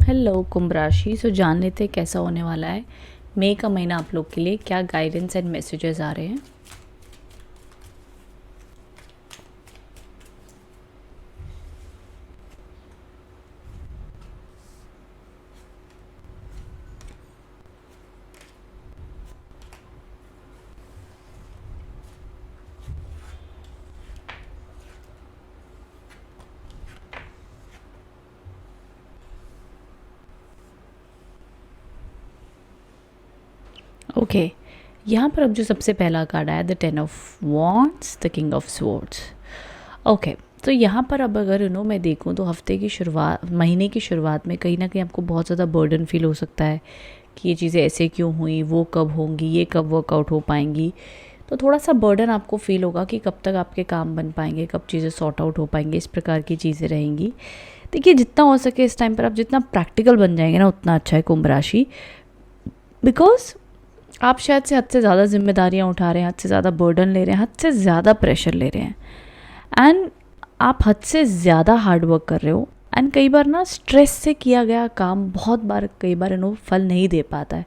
Hello कुंभ राशि। जान लेते हैं कैसा होने वाला है मई का महीना आप लोग के लिए, क्या गाइडेंस एंड मैसेजेस आ रहे हैं। ओके, यहाँ पर अब जो सबसे पहला कार्ड आया the 10 of wands, the king of swords. Okay, तो यहाँ पर अब अगर मैं देखूँ तो हफ्ते की शुरुआत, महीने की शुरुआत में कहीं ना कहीं आपको बहुत ज़्यादा बर्डन फील हो सकता है कि ये चीज़ें ऐसे क्यों हुई, वो कब होंगी, ये कब वर्कआउट हो पाएंगी। तो थोड़ा सा बर्डन आपको फील होगा कि कब तक आपके काम बन पाएंगे, कब चीज़ें सॉर्ट आउट हो पाएंगे, इस प्रकार की चीज़ें रहेंगी। देखिए, जितना हो सके इस टाइम पर आप जितना प्रैक्टिकल बन जाएंगे ना उतना अच्छा है कुंभ राशि। बिकॉज आप शायद से हद से ज़्यादा जिम्मेदारियाँ उठा रहे हैं, हद से ज़्यादा बर्डन ले रहे हैं, हद से ज़्यादा प्रेशर ले रहे हैं एंड आप हद से ज़्यादा हार्ड वर्क कर रहे हो। एंड कई बार ना स्ट्रेस से किया गया काम बहुत बार कई बार फल नहीं दे पाता है।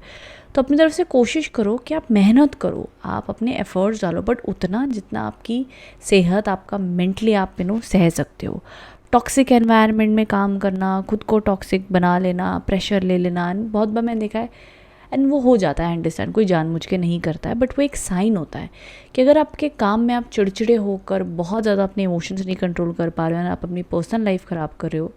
तो अपनी तरफ से कोशिश करो कि आप मेहनत करो, आप अपने एफर्ट्स डालो, बट उतना जितना आपकी सेहत, आपका मेंटली आप सह सकते हो। टॉक्सिक एनवायरनमेंट में काम करना, खुद को टॉक्सिक बना लेना, प्रेशर ले लेना, and बहुत बार मैंने देखा है एंड वो हो जाता है, अंडरस्टैंड, कोई जानबूझ के नहीं करता है, बट वो एक साइन होता है कि अगर आपके काम में आप चिड़चिड़े होकर बहुत ज़्यादा अपने इमोशंस नहीं कंट्रोल कर पा रहे हो, आप अपनी पर्सनल लाइफ ख़राब कर रहे हो,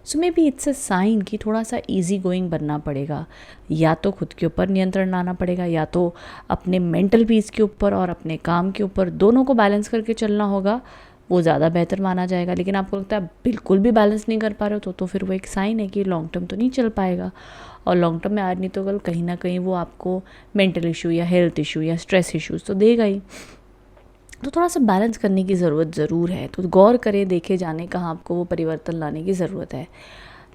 so maybe it's a sign कि थोड़ा सा इजी गोइंग बनना पड़ेगा। या तो खुद के ऊपर नियंत्रण लाना पड़ेगा, या तो अपने मेंटल पीस के ऊपर और अपने काम के ऊपर, दोनों को बैलेंस करके चलना होगा, वो ज़्यादा बेहतर माना जाएगा। लेकिन आपको लगता है बिल्कुल भी बैलेंस नहीं कर पा रहे हो तो फिर वो एक साइन है कि लॉन्ग टर्म तो नहीं चल पाएगा, और लॉन्ग टर्म में आज नहीं तो कल कहीं ना कहीं वो आपको मेंटल इशू या हेल्थ इशू या स्ट्रेस इश्यूज तो देगा ही। तो थोड़ा सा बैलेंस करने की ज़रूरत ज़रूर है, तो गौर करें, देखे जाने कहाँ आपको वो परिवर्तन लाने की ज़रूरत है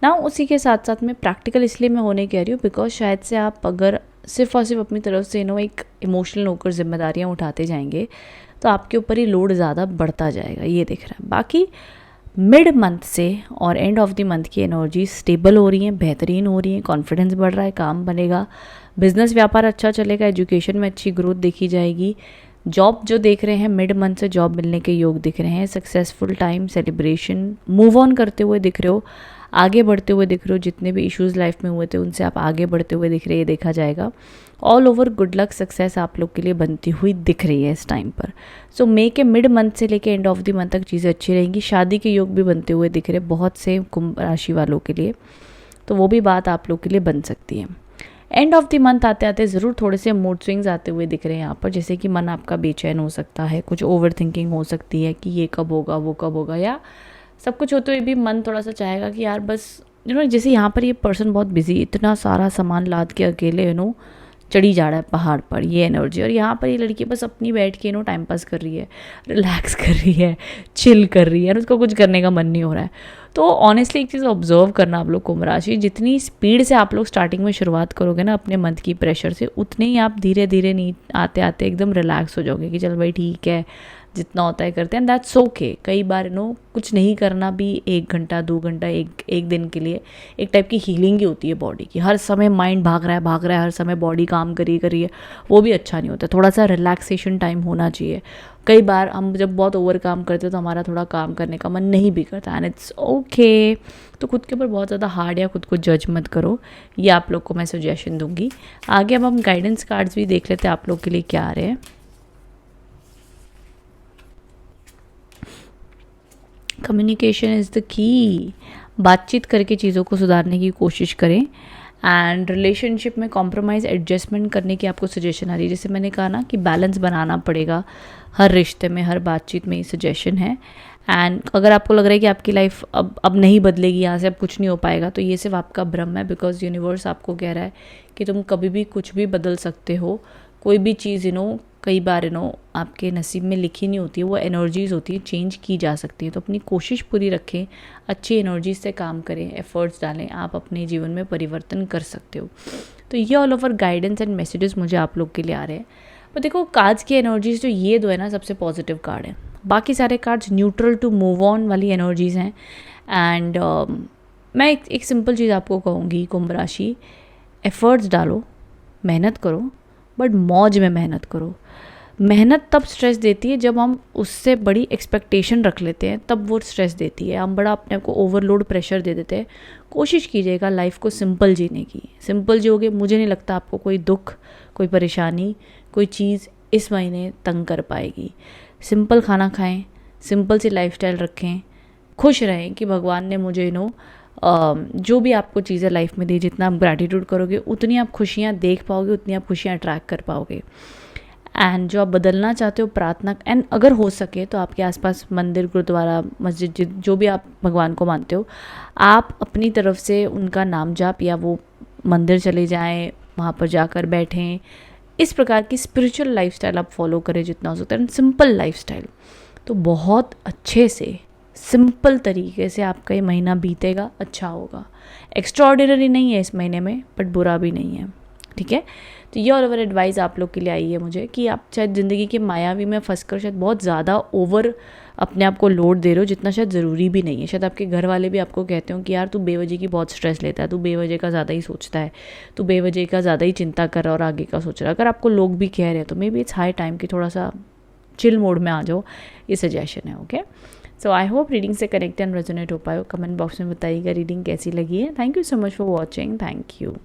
ना। उसी के साथ साथ में प्रैक्टिकल इसलिए मैं होने कह रही हूँ बिकॉज शायद से आप अगर सिर्फ और सिर्फ अपनी तरफ से एक इमोशनल होकर जिम्मेदारियाँ उठाते जाएंगे तो आपके ऊपर ही लोड ज़्यादा बढ़ता जाएगा, ये दिख रहा है। बाकी मिड मंथ से और एंड ऑफ द मंथ की एनर्जी स्टेबल हो रही हैं, बेहतरीन हो रही हैं, कॉन्फिडेंस बढ़ रहा है, काम बनेगा, बिजनेस व्यापार अच्छा चलेगा, एजुकेशन में अच्छी ग्रोथ देखी जाएगी। जॉब जो देख रहे हैं, मिड मंथ से जॉब मिलने के योग दिख रहे हैं, successful time, celebration, move on करते हुए दिख रहे हो, आगे बढ़ते हुए दिख रहे हो, जितने भी इश्यूज़ लाइफ में हुए थे उनसे आप आगे बढ़ते हुए दिख रहे हैं, देखा जाएगा। All over good luck, success आप लोग के लिए बनती हुई दिख रही है इस टाइम पर। सो मई के मिड मंथ से लेके एंड ऑफ द मंथ तक चीज़ें अच्छी रहेंगी। शादी के योग भी बनते हुए दिख रहे बहुत से कुंभ राशि वालों के लिए, तो वो भी बात आप लोग के लिए बन सकती है। एंड ऑफ द मंथ आते आते ज़रूर थोड़े से मूड स्विंग्स आते हुए दिख रहे हैं यहाँ पर, जैसे कि मन आपका बेचैन हो सकता है, कुछ ओवर थिंकिंग हो सकती है कि ये कब होगा, वो कब होगा, या सब कुछ होते हुए भी मन थोड़ा सा चाहेगा कि यार बस जैसे यहाँ पर ये पर्सन बहुत बिजी, इतना सारा सामान लाद के अकेले चढ़ी जा रहा है पहाड़ पर, ये एनर्जी। और यहाँ पर ये लड़की बस अपनी बैठ के टाइम पास कर रही है, रिलैक्स कर रही है, चिल कर रही है, और उसको कुछ करने का मन नहीं हो रहा है। तो ऑनेस्टली एक चीज़ ऑब्जर्व करना आप लोग कुंभ राशि, जितनी स्पीड से आप लोग स्टार्टिंग में शुरुआत करोगे ना अपने मंथ की प्रेशर से, उतने ही आप धीरे धीरे नहीं आते आते एकदम रिलैक्स हो जाओगे कि चल भाई ठीक है, जितना होता है करते हैं, दैट्स ओके। कई बार कुछ नहीं करना भी 1 घंटा 2 घंटा एक दिन के लिए एक टाइप की हीलिंग ही होती है बॉडी की। हर समय माइंड भाग रहा है, हर समय बॉडी काम करी है, वो भी अच्छा नहीं होता। थोड़ा सा रिलैक्सेशन टाइम होना चाहिए। कई बार हम जब बहुत ओवर काम करते हैं तो हमारा थोड़ा काम करने का मन नहीं भी करता, एंड इट्स ओके। तो खुद के ऊपर बहुत ज़्यादा हार्ड या खुद को जज मत करो, ये आप लोग को मैं सजेशन दूंगी। आगे अब हम गाइडेंस कार्ड्स भी देख लेते हैं आप लोग के लिए क्या आ रहे हैं। कम्युनिकेशन इज़ द की, बातचीत करके चीज़ों को सुधारने की कोशिश करें। एंड रिलेशनशिप में कॉम्प्रोमाइज़ एडजस्टमेंट करने की आपको सजेशन आ रही है। जैसे मैंने कहा ना कि बैलेंस बनाना पड़ेगा हर रिश्ते में, हर बातचीत में, ये सजेशन है। एंड अगर आपको लग रहा है कि आपकी लाइफ अब नहीं बदलेगी, यहाँ से अब कुछ नहीं हो पाएगा, तो ये सिर्फ आपका भ्रम है। बिकॉज यूनिवर्स आपको कह रहा है कि तुम कभी भी कुछ भी बदल सकते हो। कोई भी चीज़ कई बार आपके नसीब में लिखी नहीं होती है, वो एनर्जीज़ होती है, चेंज की जा सकती है। तो अपनी कोशिश पूरी रखें, अच्छी एनर्जीज से काम करें, एफर्ट्स डालें, आप अपने जीवन में परिवर्तन कर सकते हो। तो ये all over guidance and messages मुझे आप लोग के लिए आ रहे हैं। पर देखो, कार्ड्स की एनर्जीज जो ये दो है ना, सबसे पॉजिटिव कार्ड है। बाकी सारे cards neutral to move on वाली एनर्जीज़ हैं। एंड मैं एक सिंपल चीज़ आपको कहूँगी, कुंभ राशि, एफर्ट्स डालो, मेहनत करो, बट मौज में मेहनत करो। मेहनत तब स्ट्रेस देती है जब हम उससे बड़ी एक्सपेक्टेशन रख लेते हैं, तब वो स्ट्रेस देती है। हम बड़ा अपने आप को ओवरलोड प्रेशर दे देते हैं। कोशिश कीजिएगा लाइफ को सिंपल जीने की। सिंपल जियोगे, मुझे नहीं लगता आपको कोई दुख, कोई परेशानी, कोई चीज़ इस महीने तंग कर पाएगी। सिंपल खाना खाएं, सिंपल सी लाइफस्टाइल रखें, खुश रहें कि भगवान ने मुझे जो भी आपको चीज़ें लाइफ में दी, जितना आप ग्रैटिट्यूड करोगे उतनी आप खुशियाँ देख पाओगे, उतनी आप खुशियाँ अट्रैक्ट कर पाओगे। एंड जो आप बदलना चाहते हो, प्रार्थना, एंड अगर हो सके तो आपके आसपास मंदिर, गुरुद्वारा, मस्जिद, जो भी आप भगवान को मानते हो, आप अपनी तरफ से उनका नाम जाप या वो मंदिर चले जाएं, वहाँ पर जाकर बैठें। इस प्रकार की स्पिरिचुअल लाइफस्टाइल आप फॉलो करें जितना हो सकता है। सिंपल लाइफस्टाइल, तो बहुत अच्छे से सिंपल तरीके से आपका ये महीना बीतेगा, अच्छा होगा। एक्स्ट्राऑर्डिनरी नहीं है इस महीने में, बट बुरा भी नहीं है, ठीक है। तो ये और एडवाइस आप लोग के लिए आई है मुझे कि आप शायद ज़िंदगी के मायावी में फंसकर शायद बहुत ज़्यादा ओवर अपने आप को लोड दे रहे हो, जितना शायद ज़रूरी भी नहीं है। शायद आपके घर वाले भी आपको कहते हो कि यार तू बेवजह की बहुत स्ट्रेस लेता है, तू बेवजह का ज़्यादा ही सोचता है, तू बेवजह का ज़्यादा ही चिंता कर रहा है और आगे का सोच रहा है। अगर आपको लोग भी कह रहे हैं तो may be it's high time कि थोड़ा सा चिल मोड में आ जाओ। ये सजेशन है, okay. So I hope reading से कनेक्ट एंड रेजोनेट हो पाए। कमेंट बॉक्स में बताइएगा रीडिंग कैसी लगी है। Thank you so much for watching. Thank you.